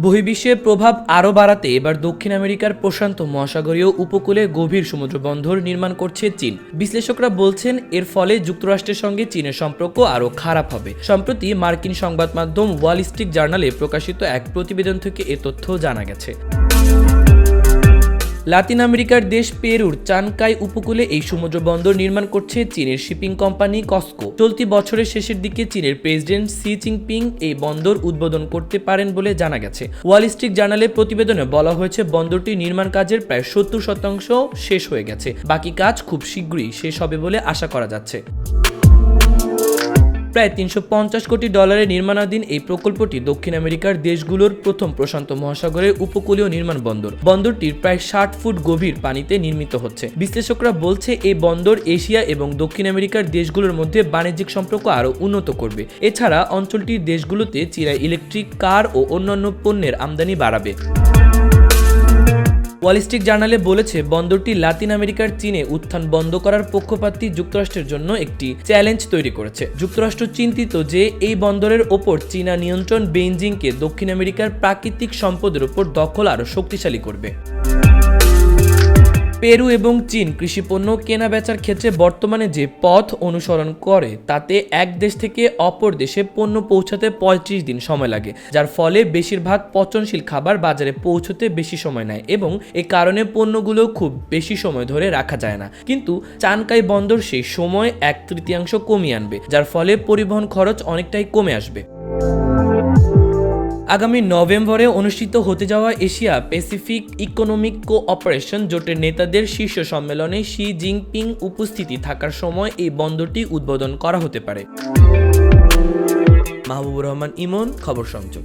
বহির্বিশ্বের প্রভাব আরও বাড়াতে এবার দক্ষিণ আমেরিকার প্রশান্ত মহাসাগরীয় উপকূলে গভীর সমুদ্র বন্দর নির্মাণ করছে চীন। বিশ্লেষকরা বলছেন এর ফলে যুক্তরাষ্ট্রের সঙ্গে চীনের সম্পর্ক আরও খারাপ হবে। সম্প্রতি মার্কিন সংবাদ মাধ্যম ওয়াল স্ট্রিট জার্নালে প্রকাশিত এক প্রতিবেদন থেকে এ তথ্য জানা গেছে। লাতিন আমেরিকার দেশ পেরুর চানকাই উপকূলে এই সমুদ্র বন্দর নির্মাণ করছে চীনের শিপিং কোম্পানি কসকো। চলতি বছরের শেষের দিকে চীনের প্রেসিডেন্ট শি জিনপিং এই বন্দর উদ্বোধন করতে পারেন বলে জানা গেছে। ওয়াল স্ট্রিট জার্নালের প্রতিবেদনে বলা হয়েছে বন্দরটি নির্মাণ কাজের প্রায় 70% শেষ হয়ে গেছে। বাকি কাজ খুব শীঘ্রই শেষ হবে বলে আশা করা যাচ্ছে। প্রায় $350 কোটি নির্মাণাধীন এই প্রকল্পটি দক্ষিণ আমেরিকার দেশগুলোর প্রথম প্রশান্ত মহাসাগরের উপকূলীয় নির্মাণ বন্দর। বন্দরটির প্রায় 60 ফুট গভীর পানিতে নির্মিত হচ্ছে। বিশ্লেষকরা বলছে এই বন্দর এশিয়া এবং দক্ষিণ আমেরিকার দেশগুলোর মধ্যে বাণিজ্যিক সম্পর্ক আরও উন্নত করবে। এছাড়া অঞ্চলটির দেশগুলোতে চিরাই ইলেকট্রিক কার ও অন্যান্য পণ্যের আমদানি বাড়াবে। ওয়াল স্ট্রিট জার্নালে বলেছে বন্দরটি লাতিন আমেরিকার চীনে উত্থান বন্ধ করার পক্ষপাতী যুক্তরাষ্ট্রের জন্য একটি চ্যালেঞ্জ তৈরি করেছে। যুক্তরাষ্ট্র চিন্তিত যে এই বন্দরের ওপর চীনা নিয়ন্ত্রণ বেইজিংকে দক্ষিণ আমেরিকার প্রাকৃতিক সম্পদের উপর দখল আরও শক্তিশালী করবে। পেরু এবং চীন কৃষিপণ্য কেনা বেচার ক্ষেত্রে বর্তমানে যে পথ অনুসরণ করে তাতে এক দেশ থেকে অপর দেশে পণ্য পৌঁছাতে 35 দিন সময় লাগে, যার ফলে বেশিরভাগ পচনশীল খাবার বাজারে পৌঁছতে বেশি সময় নেয় এবং এ কারণে পণ্যগুলো খুব বেশি সময় ধরে রাখা যায় না। কিন্তু চানকাই বন্দর সেই সময় 1/3 কমিয়ে আনবে, যার ফলে পরিবহন খরচ অনেকটাই কমে আসবে। আগামী নভেম্বরে অনুষ্ঠিত হতে যাওয়া এশিয়া প্যাসিফিক ইকোনমিক কোঅপারেশন জোটের নেতাদের শীর্ষ সম্মেলনে শি জিনপিং উপস্থিতি থাকার সময় এই বন্দরটি উদ্বোধন করা হতে পারে। মাহবুবুর রহমান ইমন, খবর সংযোগ।